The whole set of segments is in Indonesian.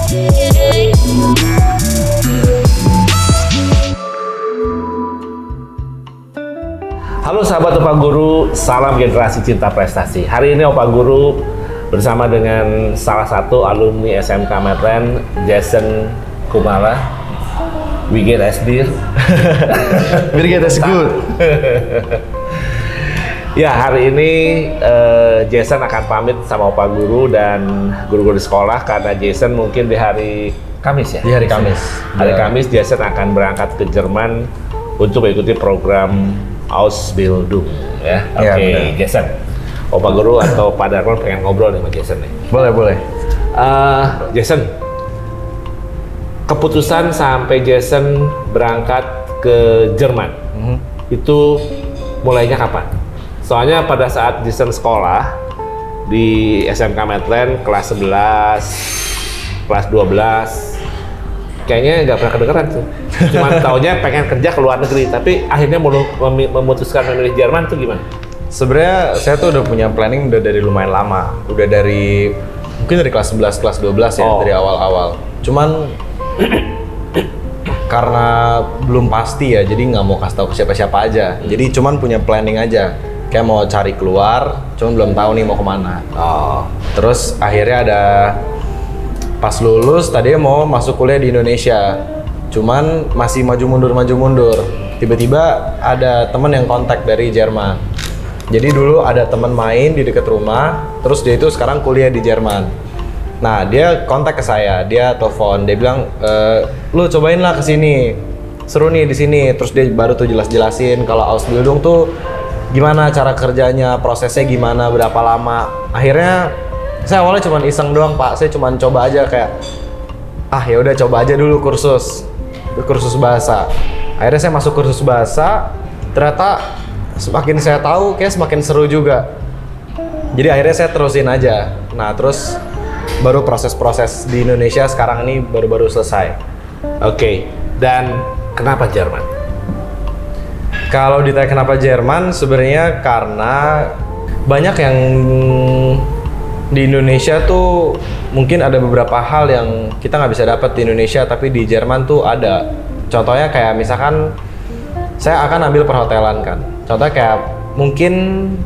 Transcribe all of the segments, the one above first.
Halo sahabat Opa Guru, salam generasi cinta prestasi. Hari ini Opa Guru bersama dengan salah satu alumni SMK Medland, Jason Kumala. We get as dear. We get as good. Ya, hari ini Jason akan pamit sama Opa Guru dan guru-guru di sekolah karena Jason mungkin di hari Kamis ya? Di hari Kamis. Hari Kamis Jason akan berangkat ke Jerman untuk mengikuti program Ausbildung ya. Oke, Jason. Opa Guru atau Pak Darman pengen ngobrol nih sama Jason nih. Boleh. Jason, keputusan sampai Jason berangkat ke Jerman itu mulainya kapan? Soalnya pada saat Jason sekolah di SMK Medland kelas 11, kelas 12 kayaknya nggak pernah kedengeran tuh. Cuma taunya pengen kerja ke luar negeri, tapi akhirnya memutuskan memilih Jerman tuh gimana? Sebenarnya saya tuh udah punya planning udah dari lumayan lama. Udah dari mungkin dari kelas 11, kelas 12 ya, dari awal-awal. Cuman karena belum pasti ya, jadi nggak mau kasih tahu ke siapa-siapa aja. Jadi cuman punya planning aja. Kayak mau cari keluar, cuman belum tahu nih mau kemana. Terus akhirnya ada pas lulus tadinya mau masuk kuliah di Indonesia, cuman masih maju mundur. Tiba-tiba ada teman yang kontak dari Jerman. Jadi dulu ada teman main di dekat rumah, terus dia itu sekarang kuliah di Jerman. Nah dia kontak ke saya, dia telepon, dia bilang, lu cobain lah kesini, seru nih di sini. Terus dia baru tuh jelasin kalau Ausbildung tuh gimana cara kerjanya, prosesnya gimana, berapa lama. Akhirnya saya awalnya cuma iseng doang Pak, saya cuma coba aja kayak ya udah coba aja dulu kursus bahasa. Akhirnya saya masuk kursus bahasa, ternyata semakin saya tahu kayak semakin seru juga. Jadi akhirnya saya terusin aja. Nah terus baru proses-proses di Indonesia sekarang ini baru-baru selesai. Oke, dan kenapa Jerman? Kalau ditanya kenapa Jerman, sebenarnya karena banyak yang di Indonesia tuh mungkin ada beberapa hal yang kita nggak bisa dapat di Indonesia, tapi di Jerman tuh ada. Contohnya kayak misalkan saya akan ambil perhotelan kan. Contohnya kayak mungkin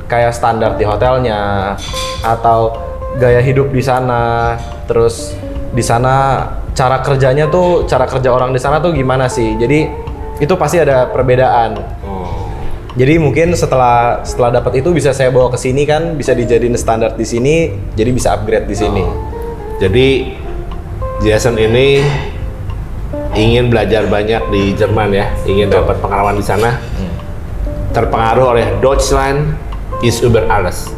kayak standar di hotelnya atau gaya hidup di sana. Terus di sana cara kerjanya tuh, cara kerja orang di sana tuh gimana sih? Jadi itu pasti ada perbedaan. Jadi mungkin setelah dapat itu bisa saya bawa ke sini kan, bisa dijadiin standar di sini, jadi bisa upgrade di sini. Jadi Jason ini ingin belajar banyak di Jerman ya, ingin dapat pengalaman di sana. Terpengaruh oleh Deutschland is über alles.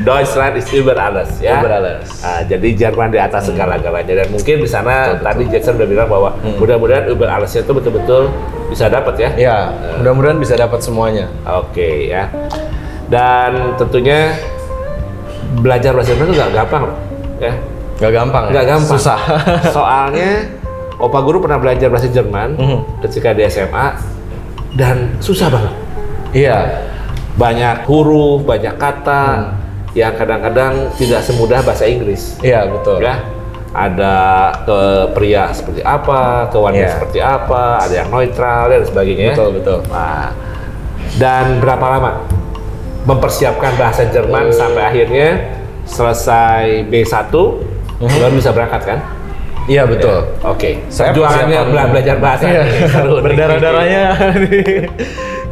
Deutschland is über alles ya. Über alles. Jadi Jerman di atas segala-galanya, dan mungkin di sana tadi Jason udah bilang bahwa mudah-mudahan über allesnya itu betul-betul bisa dapat ya. Ya, mudah-mudahan bisa dapat semuanya. Oke ya. Dan tentunya belajar bahasa Jerman itu nggak gampang loh. Ya. Nggak gampang. Nggak gampang. Susah. Soalnya Opa Guru pernah belajar bahasa Jerman ketika di SMA dan susah banget. Iya. Banyak huruf, banyak kata yang kadang-kadang tidak semudah bahasa Inggris. Iya, betul. Ya, ada ke pria seperti apa, ke wanita seperti apa, ada yang neutral dan sebagainya. Betul. Nah, dan berapa lama mempersiapkan bahasa Jerman sampai akhirnya selesai B1 baru bisa berangkat kan? Iya, betul. Ya, Oke. Saya Perjuangannya belajar bahasa. Berdarah-darahnya.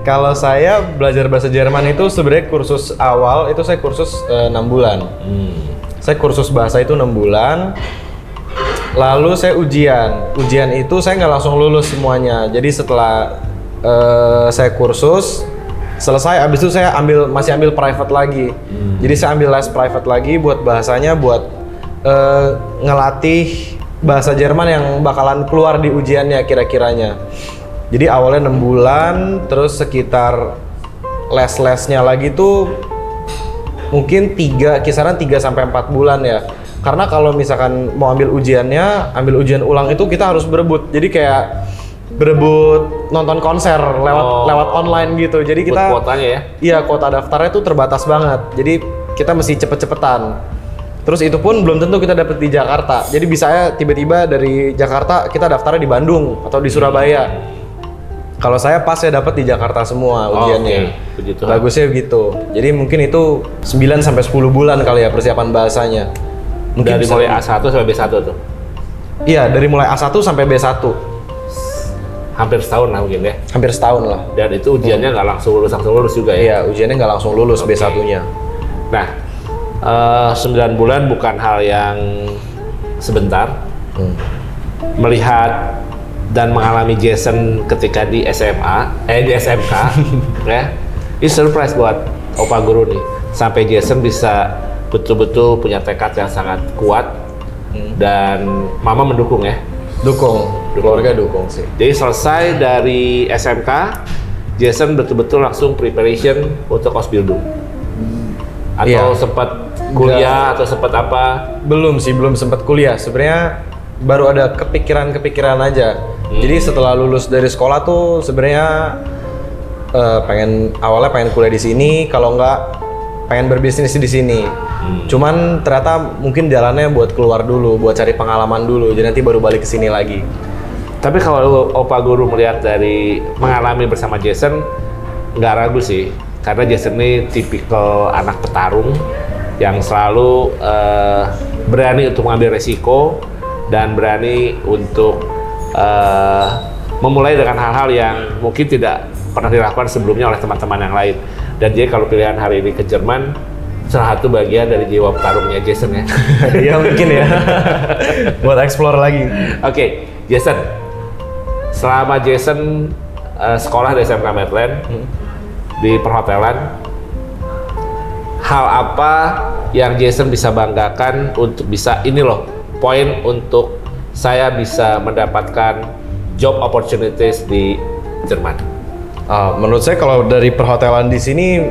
Kalau saya belajar bahasa Jerman itu sebenarnya kursus awal itu saya kursus 6 bulan. Saya kursus bahasa itu 6 bulan. Lalu saya ujian. Ujian itu saya nggak langsung lulus semuanya. Jadi setelah saya kursus selesai, abis itu saya masih ambil private lagi. Jadi saya ambil les private lagi buat bahasanya, buat ngelatih bahasa Jerman yang bakalan keluar di ujiannya kira-kiranya. Jadi awalnya 6 bulan, terus sekitar les-lesnya lagi tuh mungkin kisaran 3 sampai 4 bulan ya. Karena kalau misalkan mau ambil ujiannya, ambil ujian ulang itu kita harus berebut. Jadi kayak berebut nonton konser lewat online gitu. Jadi kita kuotanya ya? Iya, kuota daftarnya tuh terbatas banget. Jadi kita mesti cepet-cepetan. Terus itu pun belum tentu kita dapet di Jakarta. Jadi bisa ya tiba-tiba dari Jakarta kita daftarnya di Bandung atau di Surabaya. Kalau saya pas saya dapet di Jakarta semua ujiannya. Oke. Puji Tuhan. Bagusnya begitu. Jadi mungkin itu 9 sampai 10 bulan kali ya persiapan bahasanya. Mungkin Dari bisa mulai A1 sampai B1 tuh. Iya, dari mulai A1 sampai B1. Hampir setahun lah mungkin ya. Hampir setahun lah. Dan itu ujiannya nggak langsung lulus juga ya. Iya, ujiannya nggak langsung lulus Oke. B1-nya. Nah, 9 bulan bukan hal yang sebentar. Melihat dan mengalami Jason ketika di di SMK, ya, ini surprise buat Opa Guru nih. Sampai Jason bisa betul-betul punya tekad yang sangat kuat dan Mama mendukung ya. Dukung, keluarga dukung sih. Jadi selesai dari SMK, Jason betul-betul langsung preparation untuk Ausbildung. Atau Iya. sempat kuliah atau sempat apa? Belum sih, belum sempat kuliah. Sebenarnya baru ada kepikiran aja. Jadi setelah lulus dari sekolah tuh sebenarnya awalnya pengen kuliah di sini, kalau nggak pengen berbisnis di sini. Cuman ternyata mungkin jalannya buat keluar dulu, buat cari pengalaman dulu, jadi nanti baru balik ke sini lagi. Tapi kalau Opa Guru melihat dari mengalami bersama Jason, nggak ragu sih. Karena Jason ini tipikal anak petarung yang selalu berani untuk mengambil resiko dan berani untuk memulai dengan hal-hal yang mungkin tidak pernah dilakukan sebelumnya oleh teman-teman yang lain. Dan dia kalau pilihan hari ini ke Jerman, salah satu bagian dari jiwa petarungnya Jason ya. Iya mungkin ya, buat explore lagi. Oke, Jason. Selama Jason sekolah di SMK Medland, di perhotelan, hal apa yang Jason bisa banggakan untuk bisa ini loh, poin untuk saya bisa mendapatkan job opportunities di Jerman? Menurut saya kalau dari perhotelan di sini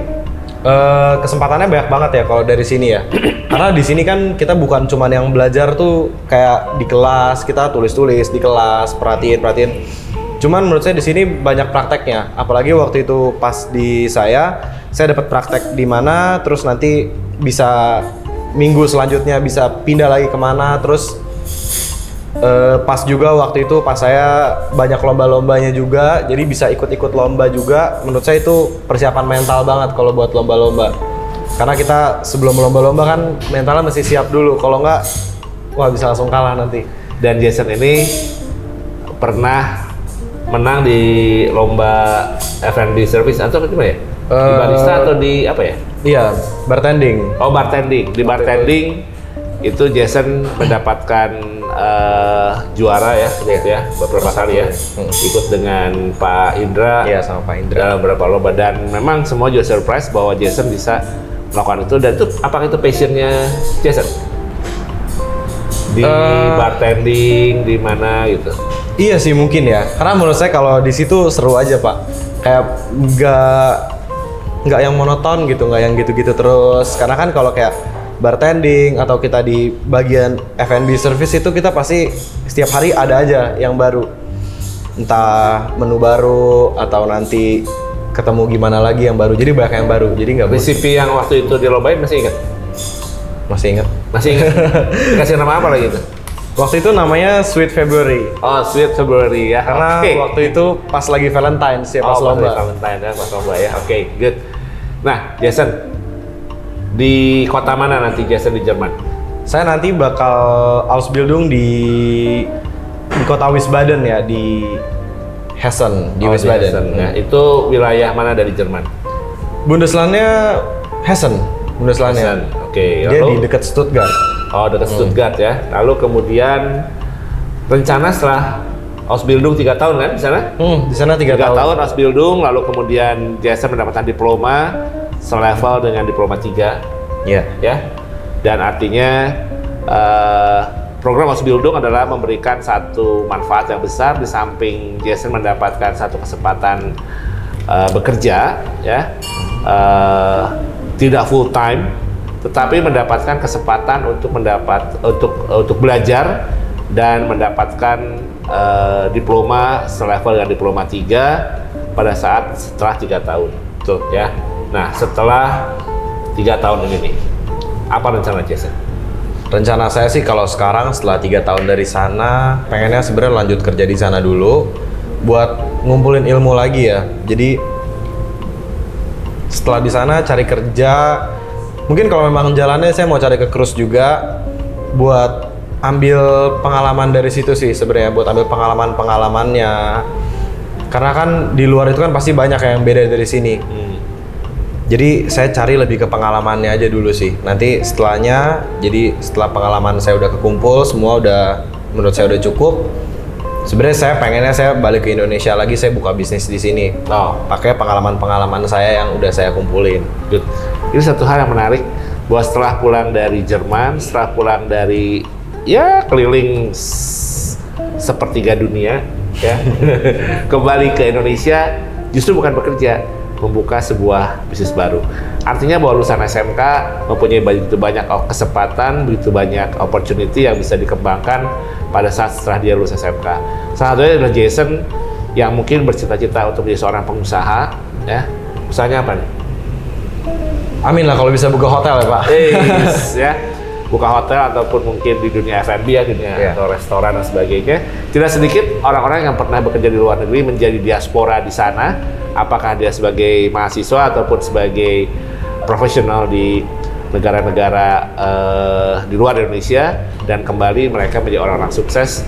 kesempatannya banyak banget ya kalau dari sini ya. Karena di sini kan kita bukan cuman yang belajar tuh kayak di kelas kita tulis-tulis di kelas, perhatiin. Cuman menurut saya di sini banyak prakteknya. Apalagi waktu itu pas di saya dapat praktek di mana, terus nanti bisa minggu selanjutnya bisa pindah lagi kemana, terus pas juga waktu itu pas saya banyak lomba-lombanya juga, jadi bisa ikut-ikut lomba juga. Menurut saya itu persiapan mental banget kalau buat lomba-lomba. Karena kita sebelum lomba-lomba kan mentalnya mesti siap dulu, kalau nggak wah bisa langsung kalah nanti. Dan Jason ini pernah menang di lomba F&B service atau gimana ya? Di barista atau di apa ya? Iya, bartending. Oh, bartending. Di bartending itu Jason mendapatkan juara ya, beberapa kali ya. Ikut dengan Pak Indra. Iya, sama Pak Indra. Dalam beberapa lomba, dan memang semua juga surprise bahwa Jason bisa melakukan itu. Dan itu apakah itu passionnya Jason? Di bartending, di mana gitu? Iya sih mungkin ya. Karena menurut saya kalau di situ seru aja Pak. Kayak nggak yang monoton gitu, nggak yang gitu-gitu terus. Karena kan kalau kayak bartending atau kita di bagian F&B service itu kita pasti setiap hari ada aja yang baru. Entah menu baru atau nanti ketemu gimana lagi yang baru. Jadi banyak yang baru. Jadi nggak bosan. Resipi yang waktu itu dilombain masih ingat? Masih ingat. Masih ingat? Dikasih nama apa lagi itu? Waktu itu namanya Sweet February. Oh, Sweet February ya. Karena Oke. waktu itu pas lagi Valentine's ya, pas lomba. Valentine ya, pas lomba ya. Oke, good. Nah, Jason, di kota mana nanti Jason di Jerman? Saya nanti bakal Ausbildung di kota Wiesbaden ya, di Hessen, di Wiesbaden. Hessen. Nah, itu wilayah mana dari Jerman? Bundeslandnya Hessen. Bundeslandnya. Hessen. Oke, Dia lalu di dekat Stuttgart. oh, dekat Stuttgart ya. Lalu kemudian rencana setelah Ausbildung 3 tahun kan di sana? Di sana 3 3 tahun. tahun Ausbildung, lalu kemudian Jason mendapatkan diploma selevel dengan diploma 3. Iya. Ya, dan artinya program Ausbildung adalah memberikan satu manfaat yang besar di samping Jason mendapatkan satu kesempatan bekerja, ya, tidak full time, tetapi mendapatkan kesempatan untuk belajar dan mendapatkan diploma selevel dengan diploma 3 pada saat setelah 3 tahun, tuh ya. Nah, setelah 3 tahun ini nih, apa rencana Jason? Rencana saya sih kalau sekarang setelah 3 tahun dari sana, pengennya sebenarnya lanjut kerja di sana dulu buat ngumpulin ilmu lagi ya. Jadi setelah di sana cari kerja, mungkin kalau memang jalannya saya mau cari ke cruise juga buat ambil pengalaman dari situ sih sebenarnya, buat ambil pengalaman-pengalamannya. Karena kan di luar itu kan pasti banyak yang beda dari sini. Jadi saya cari lebih ke pengalamannya aja dulu sih. Nanti setelahnya, jadi setelah pengalaman saya udah kekumpul, semua udah menurut saya udah cukup. Sebenarnya saya pengennya saya balik ke Indonesia lagi, saya buka bisnis di sini. Pakai pengalaman-pengalaman saya yang udah saya kumpulin. Good. Ini satu hal yang menarik, bahwa setelah pulang dari Jerman, setelah pulang dari ya keliling sepertiga dunia, ya kembali ke Indonesia, justru bukan bekerja, membuka sebuah bisnis baru. Artinya bahwa lulusan SMK mempunyai begitu banyak kesempatan, begitu banyak opportunity yang bisa dikembangkan pada saat setelah dia lulus SMK. Salah satunya adalah Jason yang mungkin bercita-cita untuk menjadi seorang pengusaha. Ya, usahanya apa nih? Amin lah kalau bisa buka hotel ya Pak. Ya, buka hotel ataupun mungkin di dunia F&B ya, dunia atau restoran dan sebagainya. Tidak sedikit orang-orang yang pernah bekerja di luar negeri menjadi diaspora di sana. Apakah dia sebagai mahasiswa ataupun sebagai profesional di negara-negara di luar Indonesia, dan kembali mereka menjadi orang-orang sukses.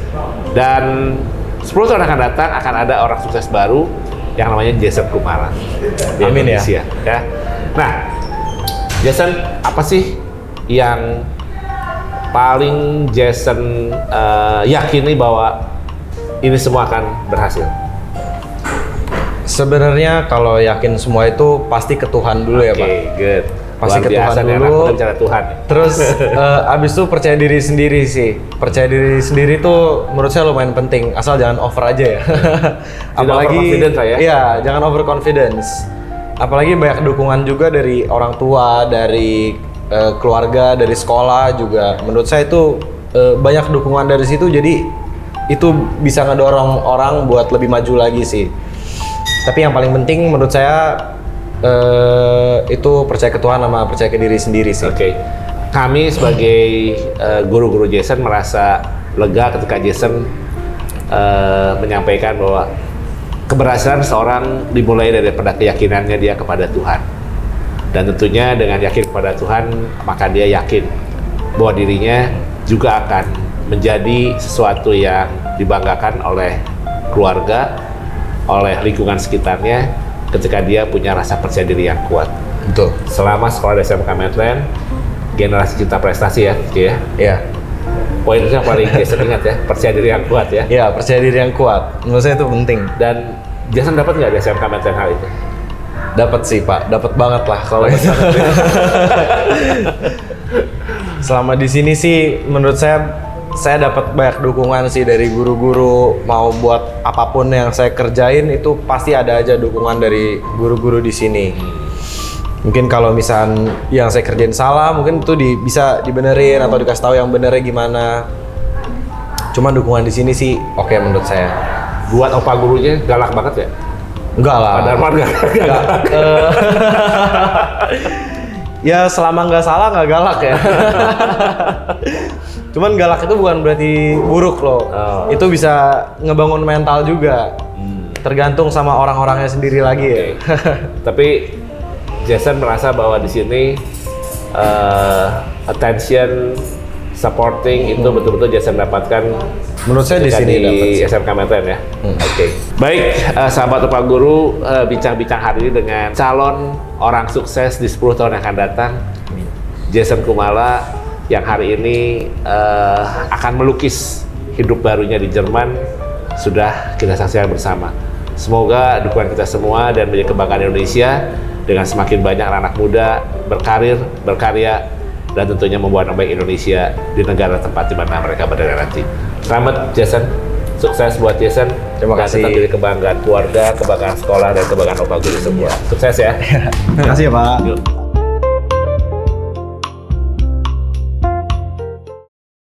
Dan 10 tahun akan datang akan ada orang sukses baru yang namanya Jason Kumala di Amin Indonesia. Ya. Nah, Jason, apa sih yang paling Jason yakini bahwa ini semua akan berhasil? Sebenarnya kalau yakin semua itu pasti ke Tuhan dulu ya Pak. Oke, good. Pasti ke Tuhan dulu. Bicara Tuhan. Terus abis itu percaya diri sendiri sih. Percaya diri sendiri tuh menurut saya lumayan penting. Asal jangan over aja ya. Apalagi overconfident lah ya. Iya, jangan overconfidence. Apalagi banyak dukungan juga dari orang tua, dari keluarga, dari sekolah juga. Menurut saya itu banyak dukungan dari situ. Jadi itu bisa ngedorong orang buat lebih maju lagi sih. Tapi yang paling penting menurut saya itu percaya ke Tuhan sama percaya ke diri sendiri sih. Oke. Kami sebagai guru-guru Jason merasa lega ketika Jason menyampaikan bahwa keberhasilan seorang dimulai daripada keyakinannya dia kepada Tuhan. Dan tentunya dengan yakin kepada Tuhan, maka dia yakin bahwa dirinya juga akan menjadi sesuatu yang dibanggakan oleh keluarga, oleh lingkungan sekitarnya ketika dia punya rasa percaya diri yang kuat. Betul. Selama sekolah di SMK Medland, generasi cinta prestasi ya, ya. Iya. Poin itu yang paling Jason ingat ya, percaya diri yang kuat ya. Iya, percaya diri yang kuat. Menurut saya itu penting. Dan Jason dapat nggak di SMK Medland hal itu? Dapat sih Pak, dapat banget lah kalau itu. Selama di sini sih, menurut saya dapat banyak dukungan sih dari guru-guru. Mau buat apapun yang saya kerjain itu pasti ada aja dukungan dari guru-guru di sini. Mungkin kalau misal yang saya kerjain salah, mungkin itu bisa dibenerin atau dikasih tahu yang benernya gimana. Cuma dukungan di sini sih oke menurut saya. Buat opa gurunya galak banget ya? Enggak lah. Pak Darman enggak. Ya selama nggak salah nggak galak ya. Cuman galak itu bukan berarti buruk loh. Itu bisa ngebangun mental juga. Tergantung sama orang-orangnya sendiri lagi ya. Tapi Jason merasa bahwa di sini attention, supporting itu betul-betul Jason dapatkan. Menurut saya di sini di SMK Medland ya. Oke. Baik, sahabat Opa Guru, bincang-bincang hari ini dengan calon orang sukses di 10 tahun yang akan datang, Jason Kumala, yang hari ini akan melukis hidup barunya di Jerman, sudah kita saksikan bersama. Semoga dukungan kita semua dan menjadi kebanggaan Indonesia dengan semakin banyak anak muda berkarir, berkarya, dan tentunya membawa nama baik Indonesia di negara tempat di mana mereka berada nanti. Selamat Jason, sukses buat Jason. Terima kasih. Tetap jadi kebanggaan keluarga, kebanggaan sekolah, dan kebanggaan Opa Guru semua. Sukses ya. Terima kasih ya Pak. Yuk.